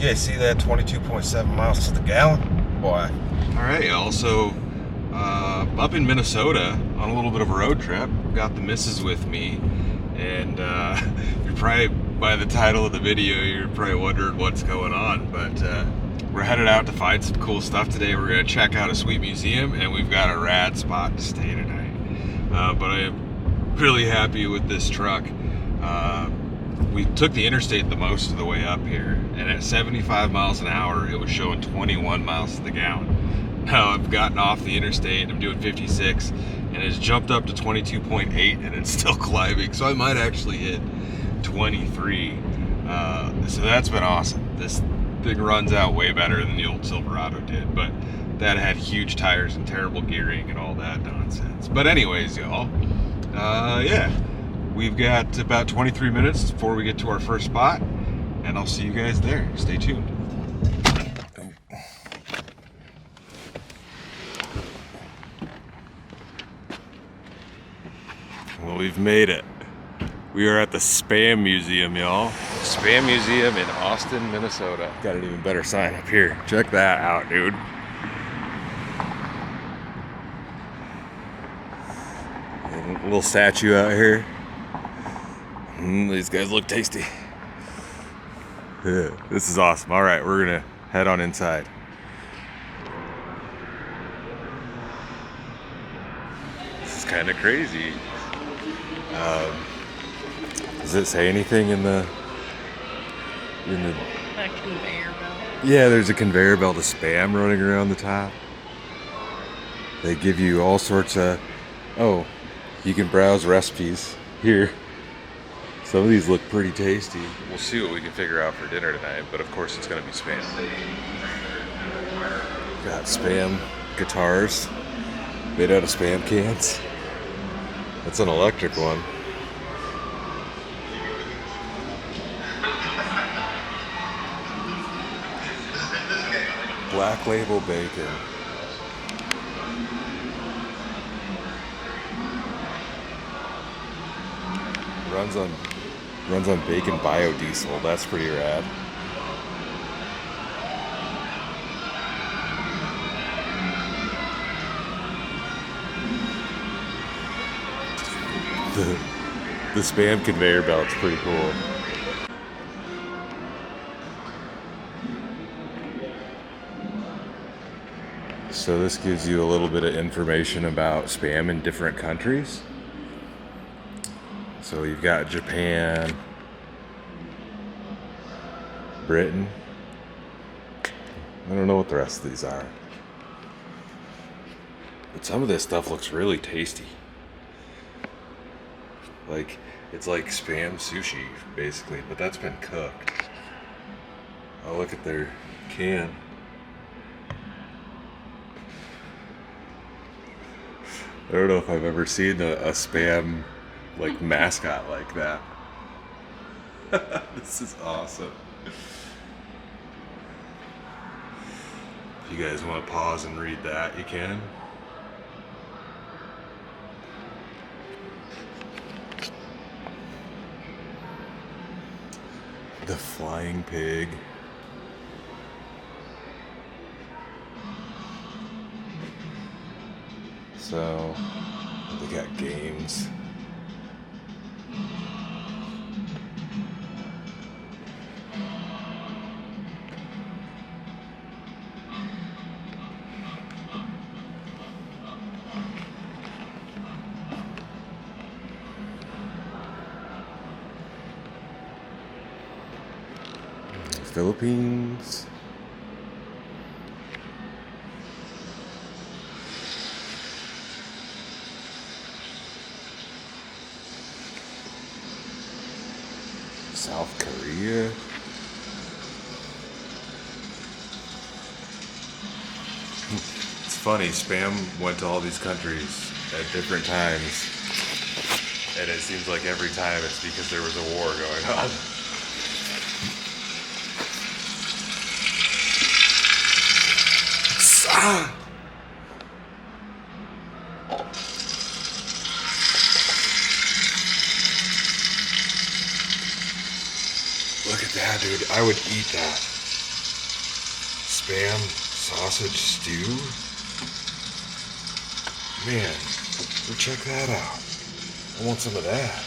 Yeah, see that 22.7 miles to the gallon? Boy. All right, y'all. So up in Minnesota on a little bit of a road trip. Got the missus with me, and you're probably, by the title of the video, you're probably wondering what's going on. But we're headed out to find some cool stuff today. We're gonna check out a sweet museum, and we've got a rad spot to stay tonight. But I am really happy with this truck. We took the interstate the most of the way up here, and at 75 miles an hour, it was showing 21 miles to the gallon. Now I've gotten off the interstate, I'm doing 56, and it's jumped up to 22.8, and it's still climbing, so I might actually hit 23. So that's been awesome. This thing runs out way better than the old Silverado did, but that had huge tires and terrible gearing and all that nonsense. But anyways, y'all, yeah. We've got about 23 minutes before we get to our first spot, and I'll see you guys there. Stay tuned. Well, we've made it. We are at the Spam Museum, y'all. Spam Museum in Austin, Minnesota. Got an even better sign up here. Check that out, dude. A little statue out here. These guys look tasty. Yeah, this is awesome. All right, we're gonna head on inside. This is kind of crazy. Does it say anything in the? A conveyor belt. Yeah, there's a conveyor belt of Spam running around the top. They give you all sorts of. Oh, you can browse recipes here. Some of these look pretty tasty. We'll see what we can figure out for dinner tonight, but of course it's gonna be Spam. Got Spam guitars made out of Spam cans. That's an electric one. Black Label bacon. Runs on bacon biodiesel. That's pretty rad. The Spam conveyor belt's pretty cool. So this gives you a little bit of information about Spam in different countries. So you've got Japan, Britain. I don't know what the rest of these are. But some of this stuff looks really tasty. Like, it's like Spam sushi, basically, but that's been cooked. Oh, look at their can. I don't know if I've ever seen a Spam like mascot like that. This is awesome. If you guys want to pause and read that, you can. The flying pig. So they got games. Philippines. South Korea. It's funny, Spam went to all these countries at different times, and it seems like every time it's because there was a war going on. Look at that, dude. I would eat that. Spam sausage stew. Man, go check that out. I want some of that.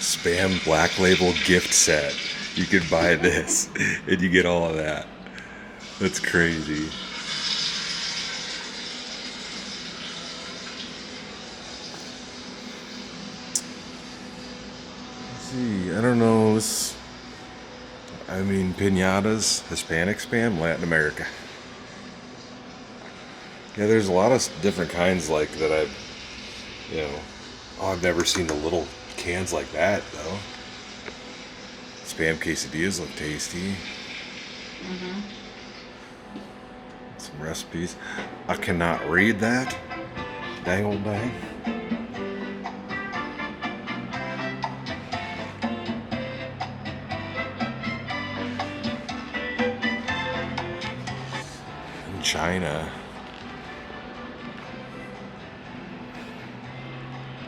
Spam Black Label gift set. You could buy this and you get all of that. That's crazy. Let's see, I don't know. I mean, piñatas, Hispanic Spam, Latin America. Yeah, there's a lot of different kinds like that I've never seen the little cans like that though. Spam quesadillas look tasty. Mm-hmm. Some recipes. I cannot read that. Dang old dang. In China.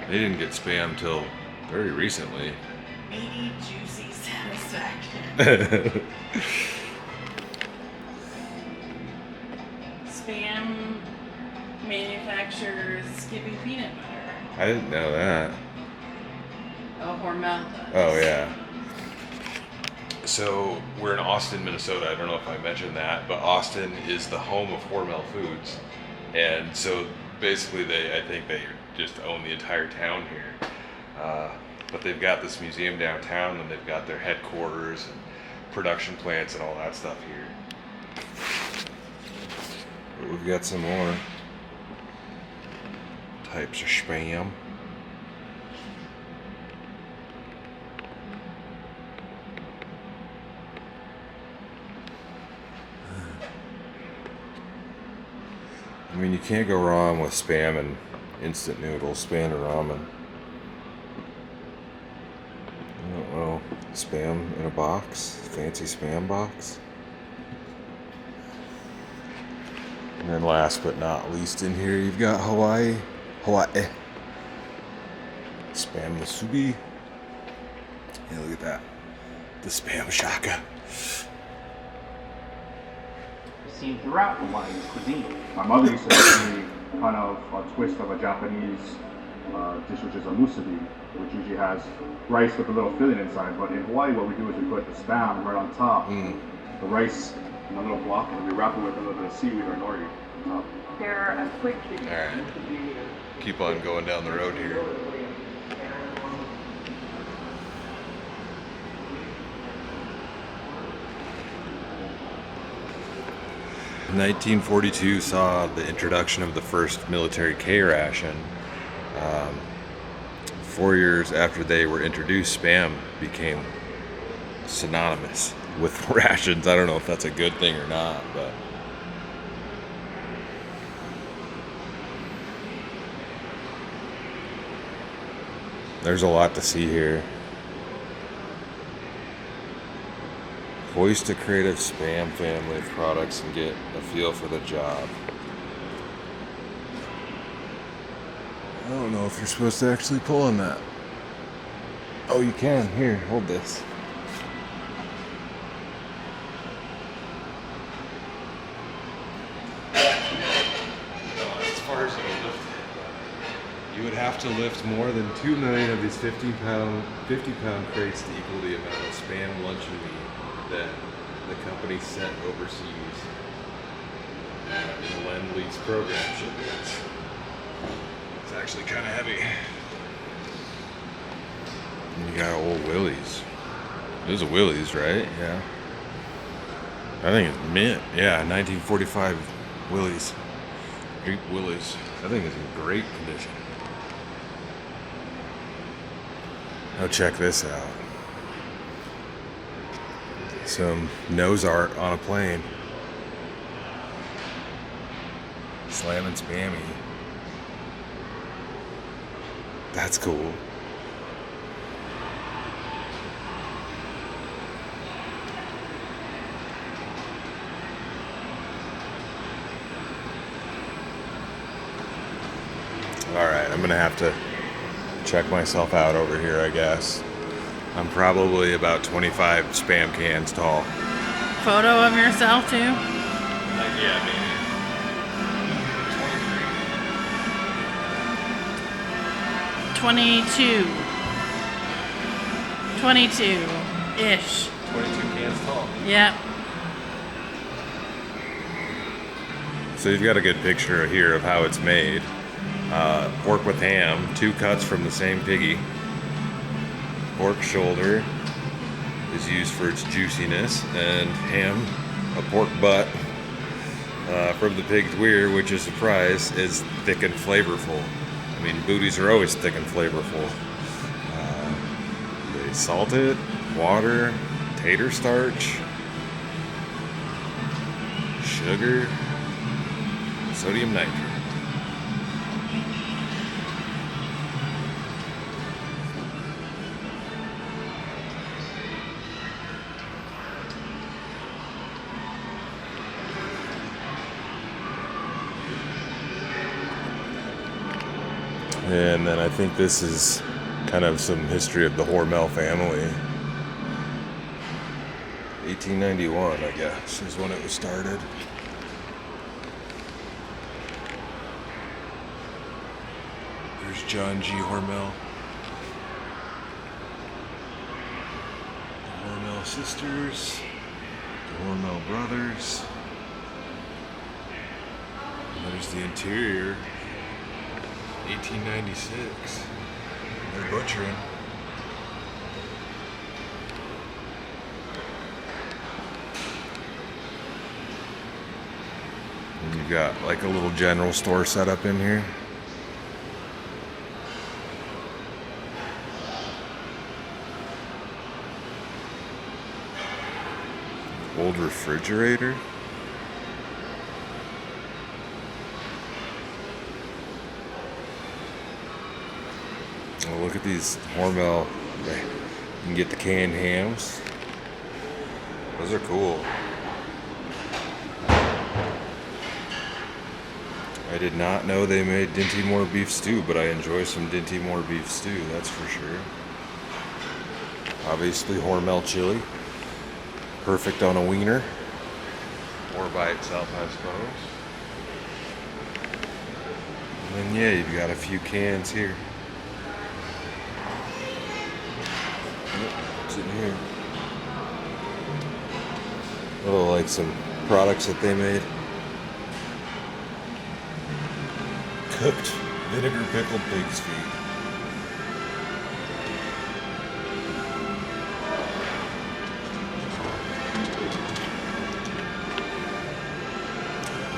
They didn't get Spam till very recently. Meaty, juicy satisfaction. Spam manufactures Skippy peanut butter. I didn't know that. Oh, Hormel does. Oh, yeah. So, we're in Austin, Minnesota. I don't know if I mentioned that, but Austin is the home of Hormel Foods. And so, basically, I think they just own the entire town here. But they've got this museum downtown, and they've got their headquarters and production plants and all that stuff here. But we've got some more types of Spam. I mean, you can't go wrong with Spam and instant noodles, Spam and ramen. Oh, Spam in a box, fancy Spam box. And then last but not least in here, you've got Hawaii. Spam musubi. Yeah, look at that. The Spam shaka. Seen throughout Hawaiian cuisine. My mother used to make me kind of a twist of a Japanese dish, which is a musubi, which usually has rice with a little filling inside. But in Hawaii, what we do is we put the Spam right on top, the rice in a little block, and we wrap it with a little bit of seaweed or nori on top. They're a quick. Alright. Keep on going down the road here. In 1942 saw the introduction of the first military K ration. 4 years after they were introduced, Spam became synonymous with rations. I don't know if that's a good thing or not, but there's a lot to see here. Hoist a creative Spam family of products and get a feel for the job. I don't know if you're supposed to actually pull on that. Oh, you can. Here, hold this. As far as you can lift it, you would have to lift more than 2 million of these 50-pound crates to equal the amount of Spam luncheon meat that the company sent overseas in the Lend-Lease program shipments. It's actually kind of heavy. And you got old Willie's. It was a Willie's, right? Yeah. I think it's mint. Yeah, 1945 Willie's. Great Willie's. I think it's in great condition. Now check this out. Some nose art on a plane. Slamming Spammy. That's cool. Alright, I'm gonna have to check myself out over here, I guess. I'm probably about 25 Spam cans tall. Photo of yourself too? Yeah, maybe. 22. 22-ish. 22 cans tall. Yep. So you've got a good picture here of how it's made. Pork with ham, 2 cuts from the same piggy. Pork shoulder is used for its juiciness, and ham, a pork butt from the pig's weir, which is a surprise, is thick and flavorful. I mean, booties are always thick and flavorful. They salt it, water, tater starch, sugar, sodium nitrate. And then I think this is kind of some history of the Hormel family. 1891, I guess, is when it was started. There's John G. Hormel. The Hormel sisters. The Hormel brothers. And there's the interior. 1896. They're butchering. And you've got like a little general store set up in here. Old refrigerator. Oh, look at these Hormel. You can get the canned hams. Those are cool. I did not know they made Dinty Moore beef stew, but I enjoy some Dinty Moore beef stew, that's for sure. Obviously Hormel chili. Perfect on a wiener. Or by itself, I suppose. And then yeah, you've got a few cans here. What's in here? Oh, like some products that they made. Cooked vinegar pickled pig's feet.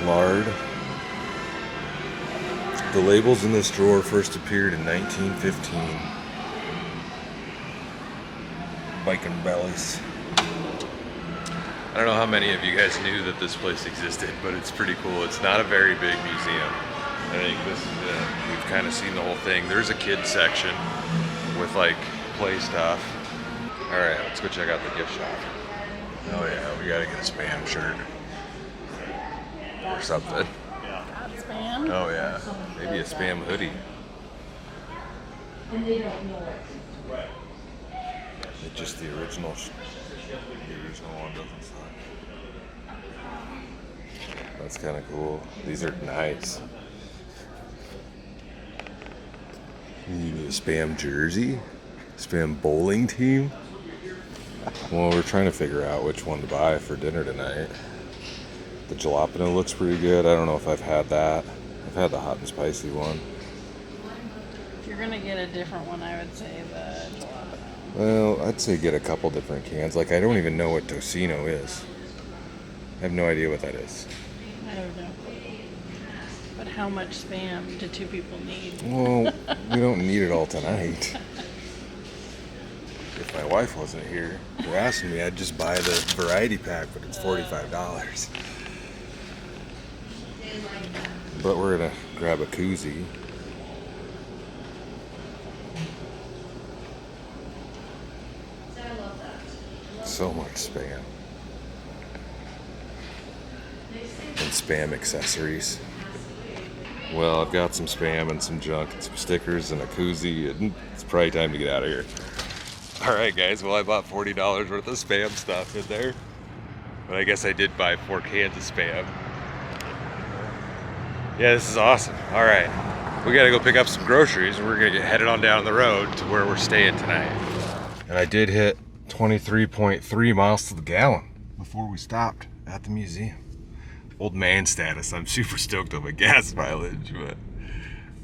Lard. The labels in this drawer first appeared in 1915. Bacon bellies. I don't know how many of you guys knew that this place existed, but it's pretty cool. It's not a very big museum. I think this is it. We've kind of seen the whole thing. There's a kids section with like play stuff. All right, let's go check out the gift shop. Oh yeah, we gotta get a Spam shirt or something. Spam? Oh yeah, maybe a Spam hoodie. It's just the original. The original one doesn't suck. That's kind of cool. These are nice. You need a Spam jersey? Spam bowling team? Well, we're trying to figure out which one to buy for dinner tonight. The jalapeno looks pretty good. I don't know if I've had that. I've had the hot and spicy one. If you're gonna get a different one, I would say the jalapeno. Well, I'd say get a couple different cans. Like, I don't even know what tocino is. I have no idea what that is. I don't know. But how much Spam do 2 people need? Well, we don't need it all tonight. If my wife wasn't here for asking me, I'd just buy the variety pack, but it's $45. But we're gonna grab a koozie. So much Spam. And Spam accessories. Well, I've got some Spam and some junk and some stickers and a koozie, and it's probably time to get out of here. All right, guys. Well, I bought $40 worth of Spam stuff in there, but I guess I did buy 4 cans of Spam. Yeah, this is awesome. All right, we gotta go pick up some groceries, and we're gonna get headed on down the road to where we're staying tonight. And I did hit 23.3 miles to the gallon before we stopped at the museum. Old man status. I'm super stoked on my gas mileage, but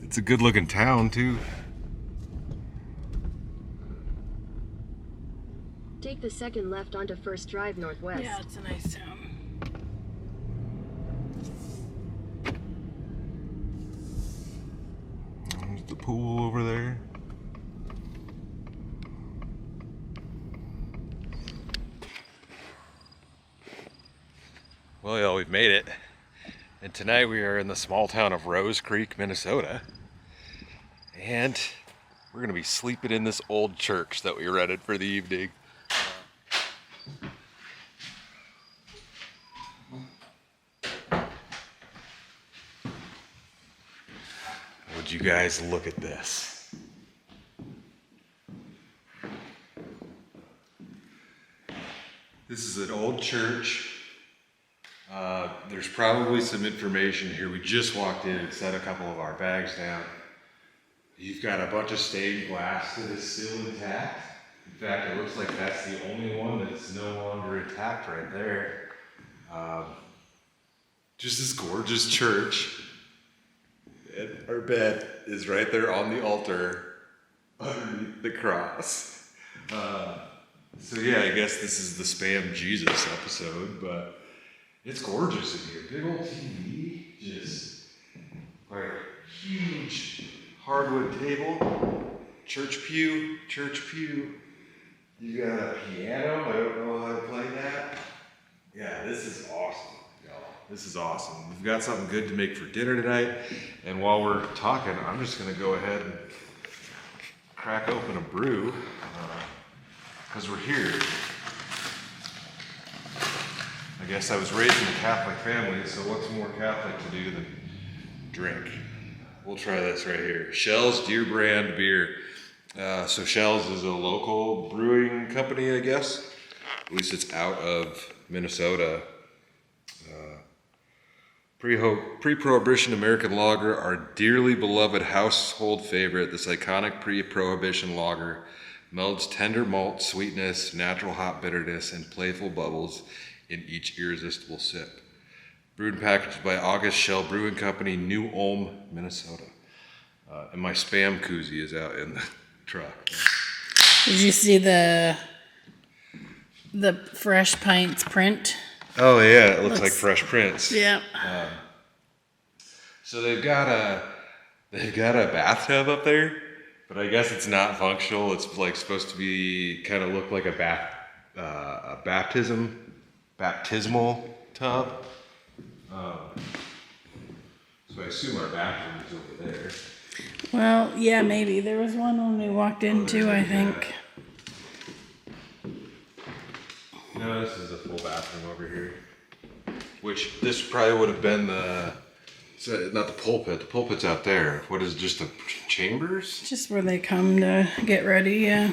it's a good looking town too. Take the second left onto First Drive Northwest. Yeah, it's a nice town. There's the pool over there. Well, y'all, we've made it. And tonight we are in the small town of Rose Creek, Minnesota. And we're gonna be sleeping in this old church that we rented for the evening. Would you guys look at this? This is an old church. There's probably some information here. We just walked in and set a couple of our bags down. You've got a bunch of stained glass that is still intact. In fact, it looks like that's the only one that's no longer intact right there. Just this gorgeous church. And our bed is right there on the altar underneath the cross. So yeah, I guess this is the Spam Jesus episode, but it's gorgeous in here. Big old TV, just like huge hardwood table, church pew. You got a piano. I don't know how to play that. Yeah, this is awesome, y'all. This is awesome. We've got something good to make for dinner tonight, and while we're talking, I'm just gonna go ahead and crack open a brew, because we're here. I guess I was raised in a Catholic family, so what's more Catholic to do than drink? We'll try this right here. Shell's Deer Brand Beer. So Shell's is a local brewing company, I guess. At least it's out of Minnesota. Pre-Prohibition American lager, our dearly beloved household favorite. This iconic pre-Prohibition lager melds tender malt sweetness, natural hop bitterness, and playful bubbles in each irresistible sip. Brewed and packaged by August Shell Brewing Company, New Ulm, Minnesota. And my Spam koozie is out in the truck. Did you see the Fresh Pints print? Oh yeah, it looks like Fresh Prince. Yeah. So they've got a bathtub up there, but I guess it's not functional. It's like supposed to be kind of look like a baptismal tub. So I assume our bathroom is over there. Well, yeah, maybe. There was one when we walked into, I think. No, this is a full bathroom over here. Which this probably would have been not the pulpit. The pulpit's out there. What is it, just the chambers? Just where they come to get ready, yeah.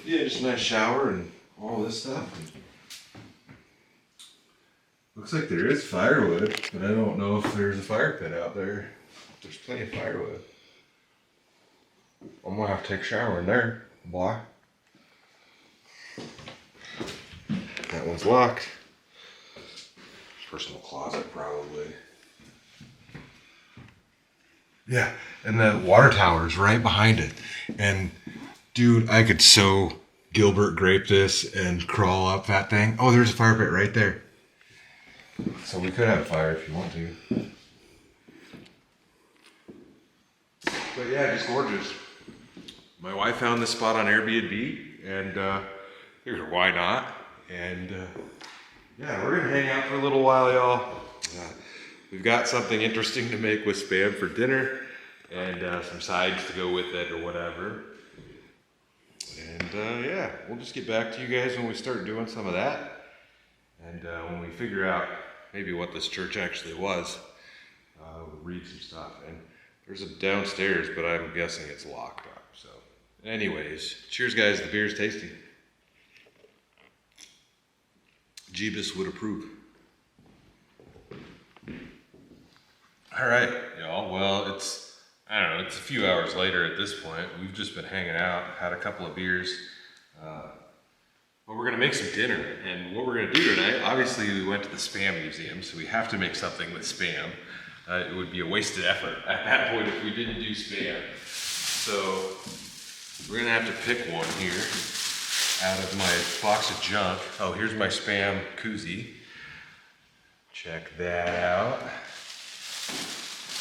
Yeah, just a nice shower and all this stuff. Looks like there is firewood, but I don't know if there's a fire pit out there. There's plenty of firewood. I'm gonna have to take a shower in there, boy. That one's locked. Personal closet, probably. Yeah, and the water tower is right behind it. And dude, I could so Gilbert grape this and crawl up that thing. Oh, there's a fire pit right there. So we could have a fire if you want to. But yeah, just gorgeous. My wife found this spot on Airbnb, and figured why not? And yeah, we're gonna hang out for a little while, y'all. We've got something interesting to make with Spam for dinner, and some sides to go with it or whatever. And yeah, we'll just get back to you guys when we start doing some of that. And when we figure out maybe what this church actually was. read some stuff. And there's a downstairs, but I'm guessing it's locked up. So, anyways, cheers, guys. The beer's tasty. Jeebus would approve. All right, y'all. Well, I don't know, it's a few hours later at this point. We've just been hanging out, had a couple of beers. But we're gonna make some dinner. And what we're gonna do tonight, obviously we went to the Spam Museum, so we have to make something with Spam. It would be a wasted effort at that point if we didn't do Spam. So we're gonna have to pick one here out of my box of junk. Oh, here's my Spam koozie. Check that out.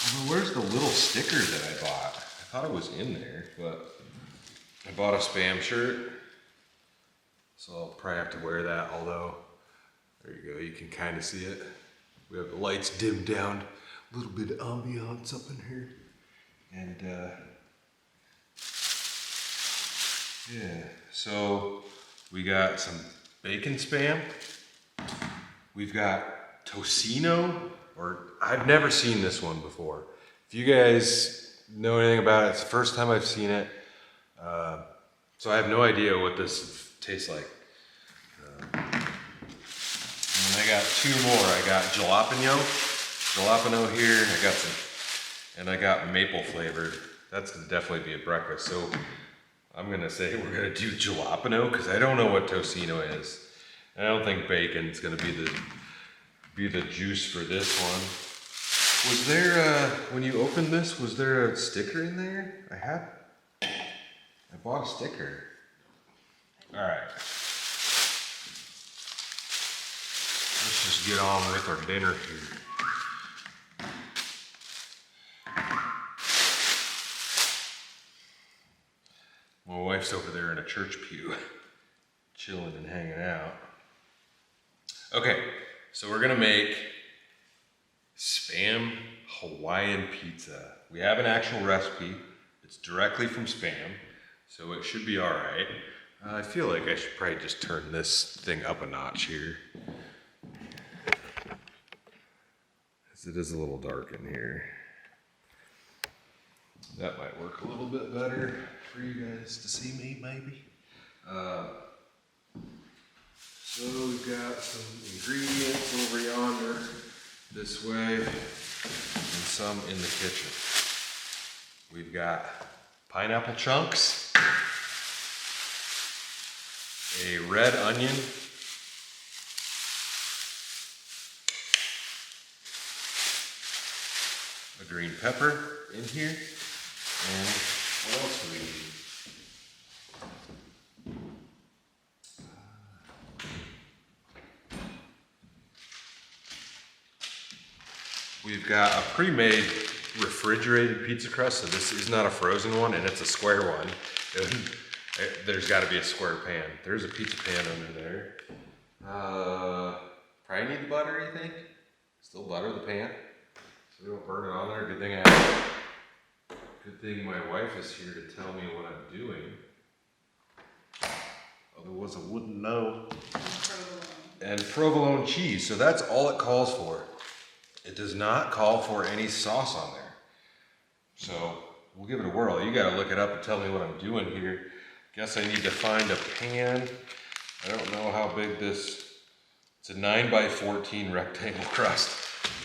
Well, where's the little sticker that I bought? I thought it was in there, but I bought a Spam shirt. So I'll probably have to wear that, although, there you go, you can kind of see it. We have the lights dimmed down, a little bit of ambiance up in here. And yeah, so we got some bacon Spam. We've got tocino, or I've never seen this one before. If you guys know anything about it, it's the first time I've seen it. So I have no idea what this tastes like. And I got two more. I got jalapeno here. I got some, and I got maple flavored. That's gonna definitely be a breakfast. So I'm gonna say we're gonna do jalapeno because I don't know what tocino is. And I don't think bacon's gonna be the juice for this one. Was there when you opened this, was there a sticker in there? I bought a sticker. All right. Let's just get on with our dinner here. My wife's over there in a church pew, chilling and hanging out. Okay, so we're gonna make Spam Hawaiian pizza. We have an actual recipe. It's directly from Spam, so it should be all right. I feel like I should probably just turn this thing up a notch here. It is a little dark in here. That might work a little bit better for you guys to see me, maybe. So we've got some ingredients over yonder, this way, and some in the kitchen. We've got pineapple chunks, a red onion, a green pepper in here, and what else do we need? We've got a pre-made refrigerated pizza crust, so this is not a frozen one, and it's a square one. There's got to be a square pan. There's a pizza pan under there. Probably need the butter, you think? Still butter the pan, so we don't burn it on there. Good thing my wife is here to tell me what I'm doing. Otherwise I wouldn't know. And provolone cheese, so that's all it calls for. It does not call for any sauce on there. So we'll give it a whirl. You gotta look it up and tell me what I'm doing here. Guess I need to find a pan. I don't know how big this, it's a 9x14 rectangle crust.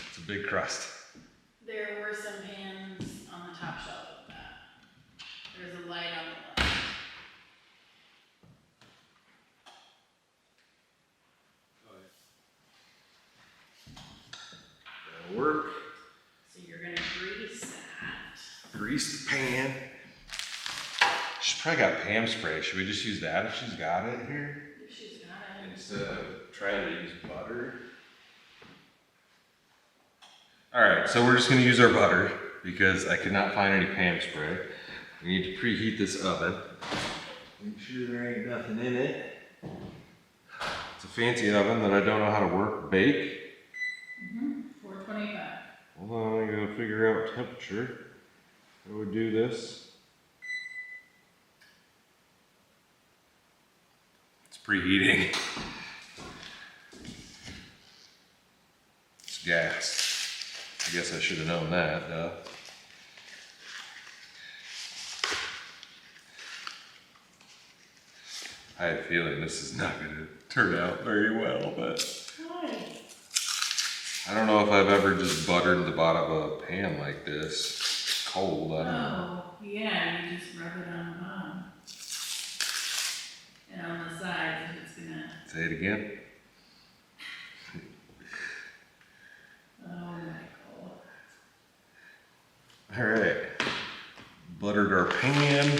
It's a big crust. There were some pans on the top shelf of that. There's a light on the left. That'll work. So you're gonna grease that. Grease the pan. She's probably got Pam spray. Should we just use that if she's got it here? If she's got it. Instead of trying to use butter. All right, so we're just gonna use our butter because I could not find any Pam spray. We need to preheat this oven. Make sure there ain't nothing in it. It's a fancy oven that I don't know how to work. Bake. 425. Hold on, I gotta figure out temperature. How do we do this? It's preheating. It's gas. I guess I should have known that, duh. I had a feeling this is not going to turn out very well, but Why? I don't know if I've ever just buttered the bottom of a pan like this. It's cold, I don't know. Oh, yeah, you just rub it on the bottom. And on the sides, if it's gonna, Say it again. oh, Michael. All right, buttered our pan.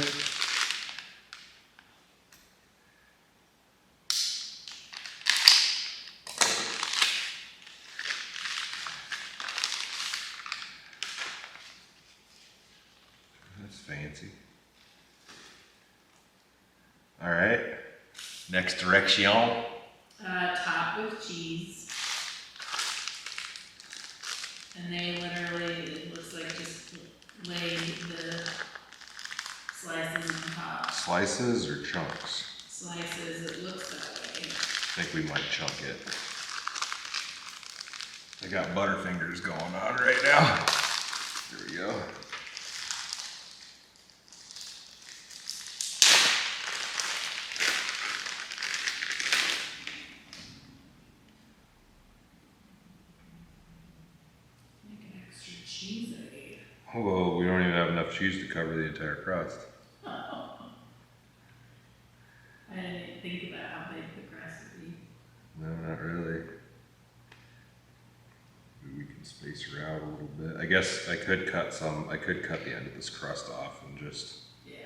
That's fancy. All right, next direction. Top with cheese. And they literally, it looks like just laid the slices on top. Slices or chunks? Slices, it looks that way. I think we might chunk it. I got butterfingers going on right now. Here we go. Make an extra cheese I ate. Well, we don't even have enough cheese to cover the entire crust. Oh. I didn't think about how big the crust would be. No, not really. Maybe we can space her out a little bit. I guess I could cut the end of this crust off and just Yeah.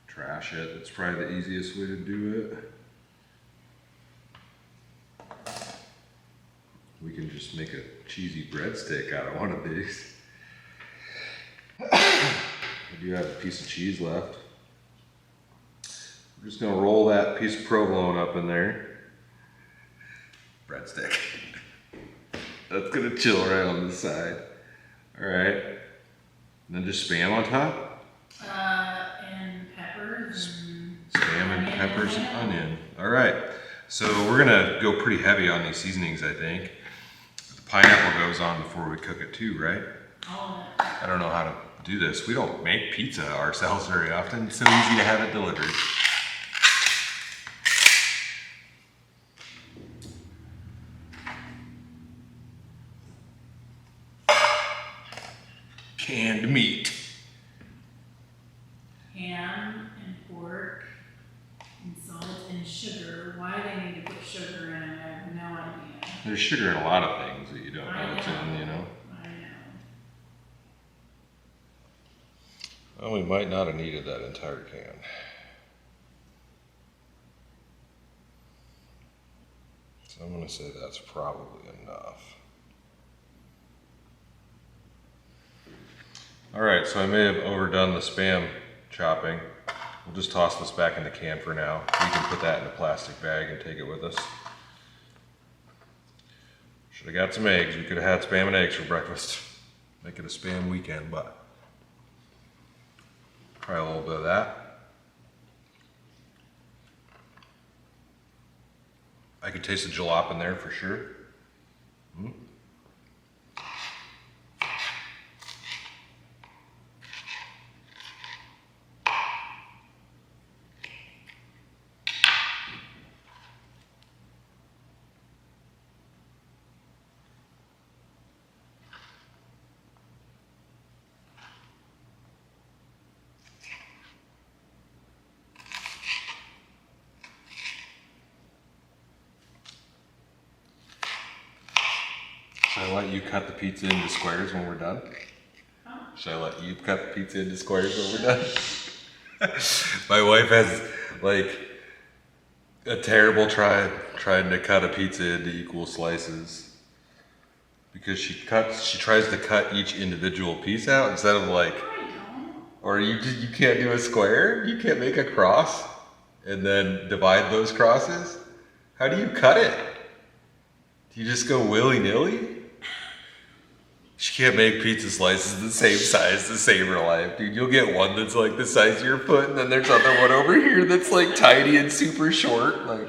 trash it. That's probably the easiest way to do it. We can just make a cheesy breadstick out of one of these. I do have a piece of cheese left. We're just gonna roll that piece of provolone up in there. Breadstick. That's gonna chill right on the side. All right. And then just Spam on top? And peppers and Spam and onion peppers and and onion. All right. So we're gonna go pretty heavy on these seasonings, I think. The pineapple goes on before we cook it too, right? all of it. I don't know how to do this. We don't make pizza ourselves very often. It's so easy to have it delivered. Canned meat. Ham and pork and salt and sugar. Why they need to put sugar in it, I have no idea. There's sugar in a lot of things that you don't I know what's in, you know? I know. Well, we might not have needed that entire can. So I'm gonna say that's probably enough. All right, so I may have overdone the Spam chopping. We'll just toss this back in the can for now. We can put that in a plastic bag and take it with us. Should have got some eggs. We could have had Spam and eggs for breakfast. Make it a Spam weekend, but try a little bit of that. I could taste the jalap in there for sure. Mm. Should I let you cut the pizza into squares when we're done? Should I let you cut the pizza into squares when we're done? My wife has like a terrible trying to cut a pizza into equal slices because she tries to cut each individual piece out instead of like, or you can't do a square, you can't make a cross and then divide those crosses. How do you cut it? Do you just go willy-nilly? She can't make pizza slices the same size to save her life, dude. You'll get one that's like the size of your foot, and then there's other one over here that's like tiny and super short. Like,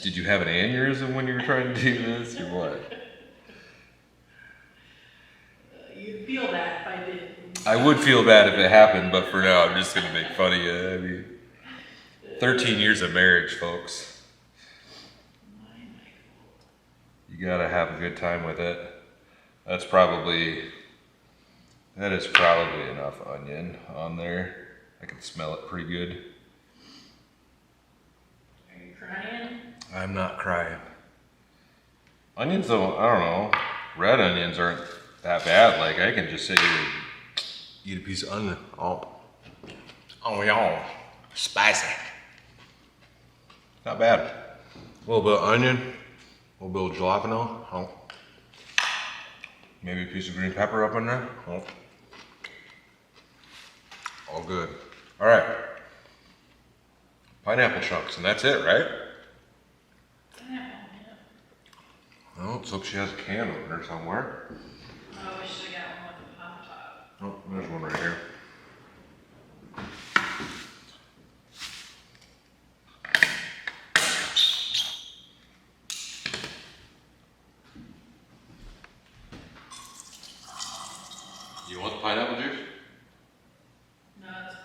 did you have an aneurysm when you were trying to do this, or what? feel bad if I did. I would feel bad if it happened, but for now, I'm just gonna make fun of you. I mean, 13 years of marriage, folks. You gotta have a good time with it. That is probably enough onion on there. I can smell it pretty good. Are you crying? I'm not crying. Onions though, I don't know. Red onions aren't that bad. Like I can just sit here and eat a piece of onion. Oh y'all. Spicy. Not bad. A little bit of onion, a little bit of jalapeno. Oh. Maybe a piece of green pepper up in there. Oh. All good. All right. Pineapple chunks, and that's it, right? Oh, let's hope she has a can opener somewhere. Oh, we should have got one with a pop top. Oh, there's one right here. You want the pineapple juice? No, it's okay.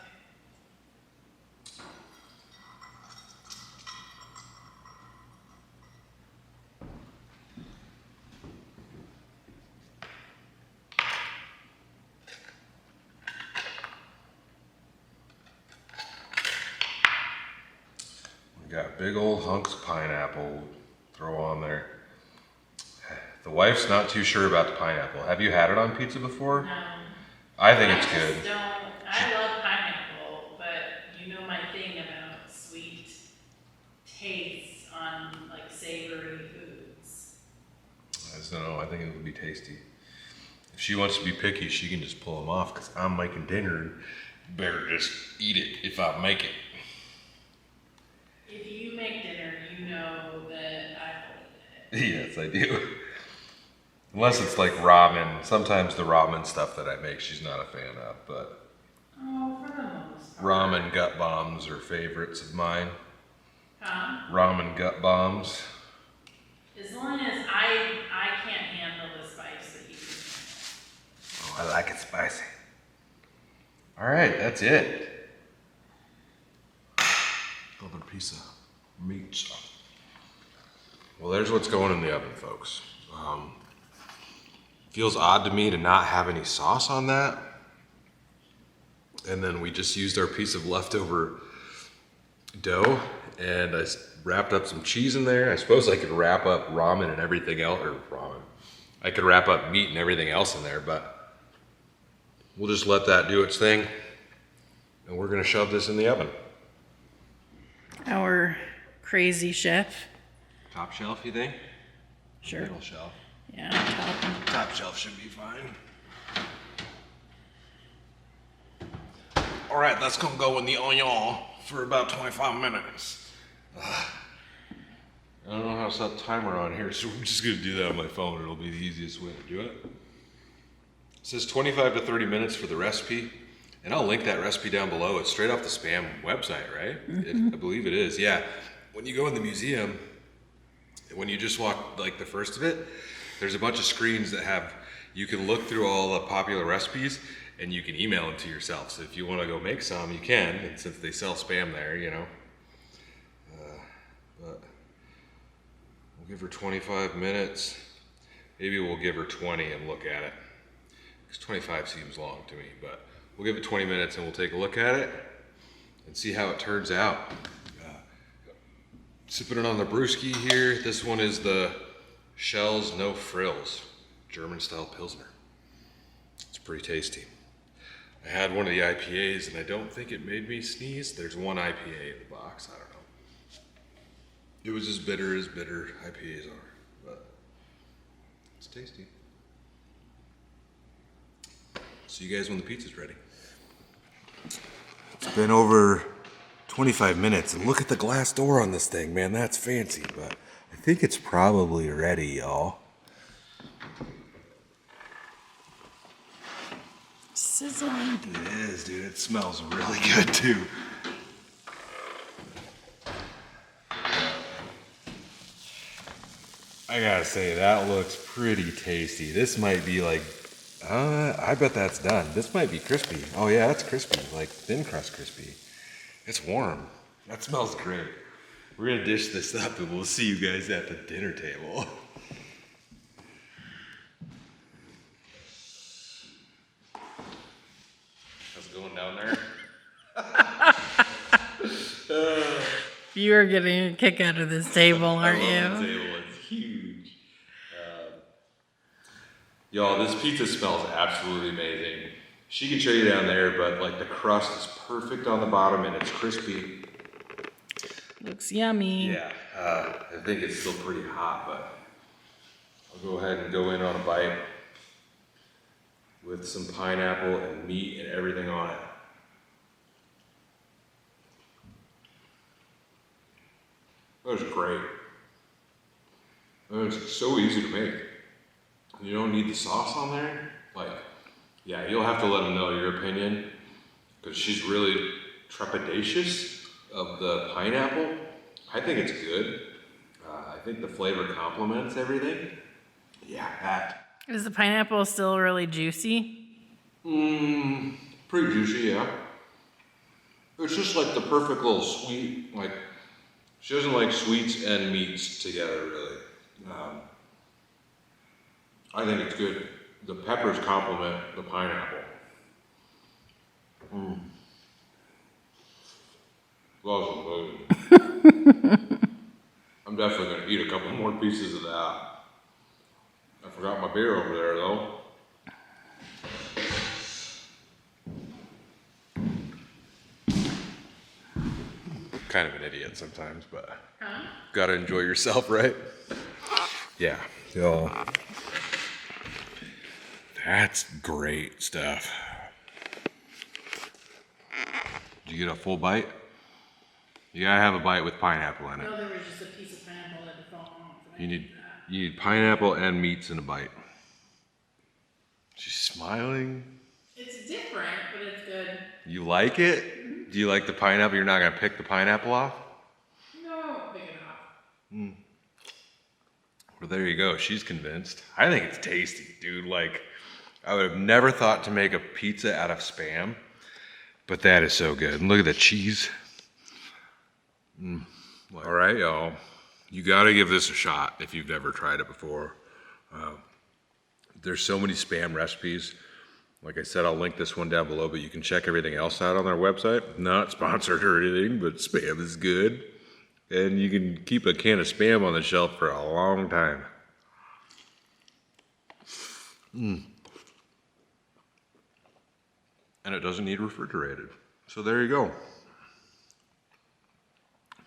We got big old hunks of pineapple. Throw on there. The wife's not too sure about the pineapple. Have you had it on pizza before? No. I think it's I good. just don't. I love pineapple, but you know my thing about sweet tastes on like savory foods. I just don't know. I think it would be tasty. If she wants to be picky, she can just pull them off because I'm making dinner and better just eat it if I make it. If you make dinner, you know that I will eat it. Yes, I do. Unless it's like ramen. Sometimes the ramen stuff that I make, she's not a fan of, but Oh, for the most part. ramen gut bombs are favorites of mine. Huh? Ramen gut bombs. As long as I can't handle the spice that you do. Oh, I like it spicy. All right, that's it. Another piece of meat. Well, there's what's going in the oven, folks. Feels odd to me to not have any sauce on that. And then we just used our piece of leftover dough, and I wrapped up some cheese in there. I suppose I could wrap up ramen and everything else, or ramen. I could wrap up meat and everything else in there, but we'll just let that do its thing. And we're gonna shove this in the oven. Our crazy chef. Top shelf, you think? Sure. Middle shelf. Yeah, top. Top shelf should be fine. All right, that's gonna go in the onion for about 25 minutes. I don't know how to set the timer on here, so I'm just gonna do that on my phone. It'll be the easiest way to do it. It says 25 to 30 minutes for the recipe, and I'll link that recipe down below. It's straight off the Spam website, right? I believe it is, yeah. When you go in the museum, when you just walk like the first of it, there's a bunch of screens that have, you can look through all the popular recipes and you can email them to yourself. So if you want to go make some, you can. And since they sell Spam there, you know. But we'll give her 25 minutes. Maybe we'll give her 20 and look at it. Because 25 seems long to me, but we'll give it 20 minutes and we'll take a look at it and see how it turns out. Sipping it on the brewski here. This one is the Shells No Frills German style Pilsner. It's pretty tasty. I had one of the IPAs and I don't think it made me sneeze. There's one IPA in the box, I don't know. It was as bitter IPAs are, but it's tasty. See you guys when the pizza's ready. It's been over 25 minutes, and look at the glass door on this thing, man. That's fancy, but I think it's probably ready, y'all. Sizzling. It is, dude. It smells really good, too. I gotta say, that looks pretty tasty. This might be like I bet that's done. This might be crispy. Oh yeah, that's crispy, like thin crust crispy. It's warm. That smells great. We're gonna dish this up and we'll see you guys at the dinner table. How's it going down there? You are getting a kick out of this table, aren't I love the you? table. It's huge. Y'all, this pizza smells absolutely amazing. She can show you down there, but like the crust is perfect on the bottom and it's crispy. Looks yummy. Yeah, I think it's still pretty hot, but I'll go ahead and go in on a bite with some pineapple and meat and everything on it. That was great. And it's so easy to make. You don't need the sauce on there. Like, yeah, you'll have to let them know your opinion because she's really trepidatious of the pineapple. I think it's good. I think the flavor complements everything. Yeah, that. Is the pineapple still really juicy? Pretty juicy, yeah. It's just like the perfect little sweet, like, she doesn't like sweets and meats together, really. I think it's good. The peppers complement the pineapple. Well, I'm definitely gonna eat a couple more pieces of that. I forgot my beer over there, though. Kind of an idiot sometimes, but gotta enjoy yourself, right? Yeah, y'all. That's great stuff. Did you get a full bite? You gotta have a bite with pineapple in it. No, there was just a piece of pineapple that had fallen off. You need pineapple and meats in a bite. She's smiling. It's different, but it's good. You like it? Do you like the pineapple? You're not gonna pick the pineapple off? No, pick it off. Well, there you go. She's convinced. I think it's tasty, dude. Like, I would have never thought to make a pizza out of Spam, but that is so good. And look at the cheese. All right, y'all. You gotta give this a shot if you've never tried it before. There's so many Spam recipes. Like I said, I'll link this one down below, but you can check everything else out on their website. Not sponsored or anything, but Spam is good. And you can keep a can of Spam on the shelf for a long time. And it doesn't need refrigerated. So there you go.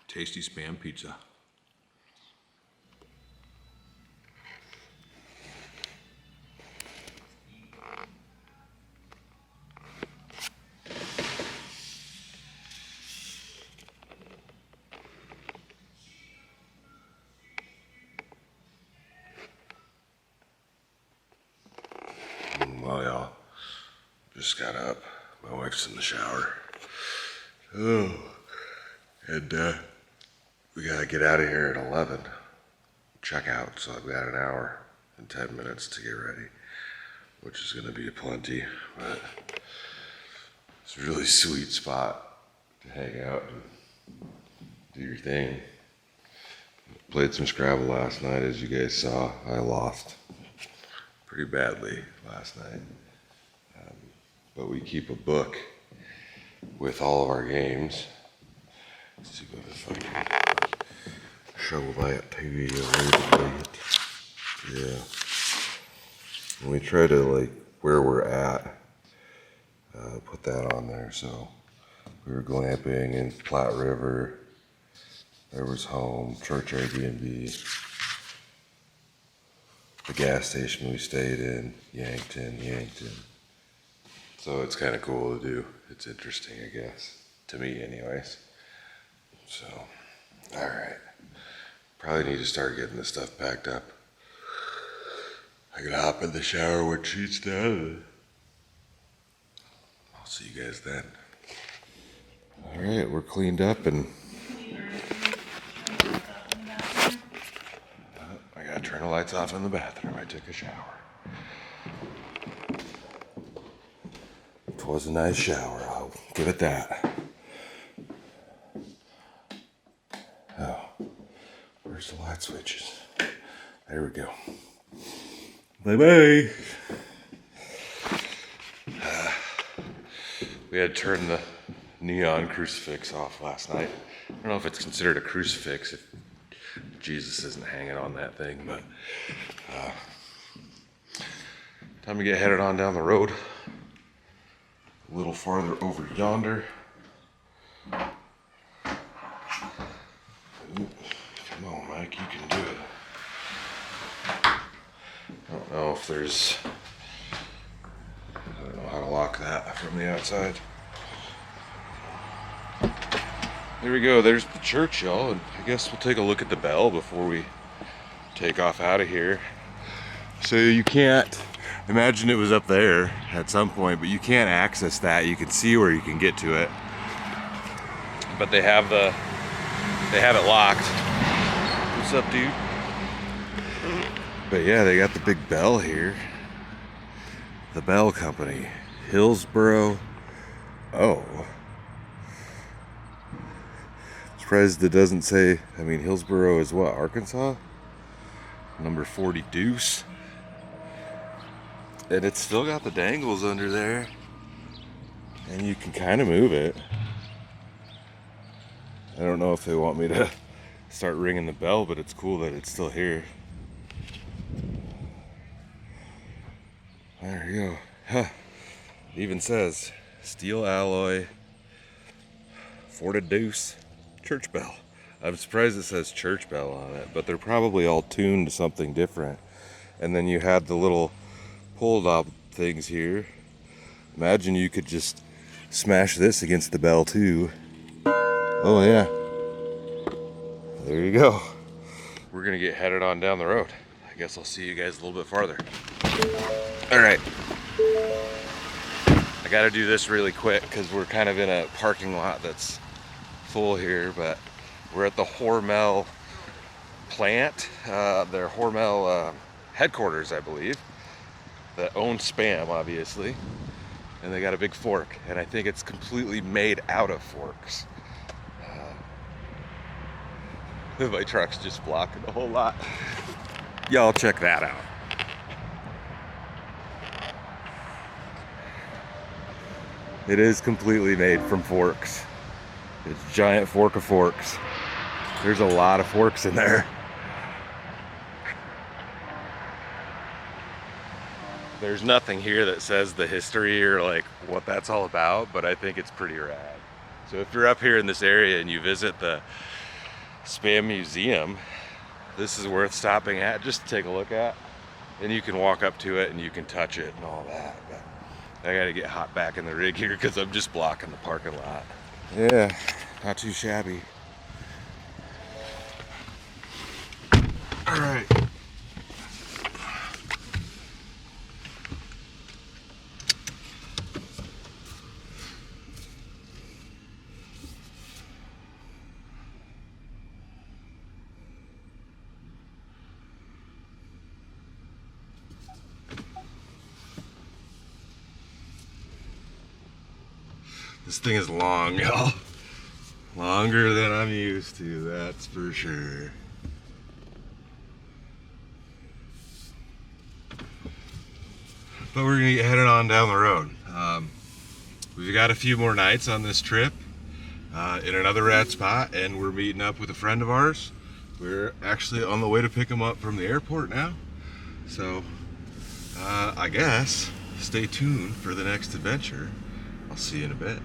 Tasty Spam pizza. Well, y'all, just got up. My wife's in the shower. Oh, and we gotta get out of here at 11. Check out, so I've got an hour and 10 minutes to get ready, which is gonna be a plenty, but it's a really sweet spot to hang out and do your thing. Played some Scrabble last night, as you guys saw. I lost pretty badly last night. But we keep a book with all of our games. Let's see if I can show that to you a little bit. Yeah. And we try to, like, where we're at, put that on there. So we were glamping in Platte River. There was home, church Airbnb. The gas station we stayed in, Yankton. So it's kind of cool to do. It's interesting, I guess, to me anyways. So, all right. Probably need to start getting this stuff packed up. I gotta hop in the shower when she's done. I'll see you guys then. All right, we're cleaned up and I gotta turn the lights off in the bathroom. I took a shower. was a nice shower. I'll give it that. Oh, where's the light switches? There we go. Bye-bye. We had to turn the neon crucifix off last night. I don't know if it's considered a crucifix if Jesus isn't hanging on that thing, but time to get headed on down the road. A little farther over yonder. Ooh, come on, Mike, you can do it. I don't know if there's... I don't know how to lock that from the outside. There we go, there's the church, y'all, and I guess we'll take a look at the bell before we take off out of here. So you can't, imagine it was up there at some point, but you can't access that. You can see where you can get to it. But they have it locked. What's up, dude? But yeah, they got the big bell here. The Bell Company, Hillsboro. Oh. Surprised it doesn't say, I mean, Hillsboro is what, Arkansas? Number 40 Deuce. And it's still got the dangles under there. And you can kind of move it. I don't know if they want me to start ringing the bell, but it's cool that it's still here. There you go. Huh. It even says steel alloy 40 Deuce church bell. I'm surprised it says church bell on it, but they're probably all tuned to something different. And then you had the little pull knob things here. Imagine you could just smash this against the bell too. Oh yeah. There you go. We're gonna get headed on down the road. I guess I'll see you guys a little bit farther. All right. I gotta do this really quick because we're kind of in a parking lot that's full here, but we're at the Hormel plant, their Hormel headquarters, I believe, that owns Spam, obviously. And they got a big fork, and I think it's completely made out of forks. My truck's just blocking a whole lot. Y'all check that out. It is completely made from forks. It's a giant fork of forks. There's a lot of forks in there. There's nothing here that says the history or like what that's all about, but I think it's pretty rad. So if you're up here in this area and you visit the Spam Museum, this is worth stopping at just to take a look at. And you can walk up to it and you can touch it and all that. But I gotta get hot back in the rig here because I'm just blocking the parking lot. Yeah, not too shabby. All right. This thing is long, y'all. Longer than I'm used to, that's for sure. But we're gonna get headed on down the road. We've got a few more nights on this trip in another rad spot, and we're meeting up with a friend of ours. We're actually on the way to pick him up from the airport now. So I guess stay tuned for the next adventure. I'll see you in a bit.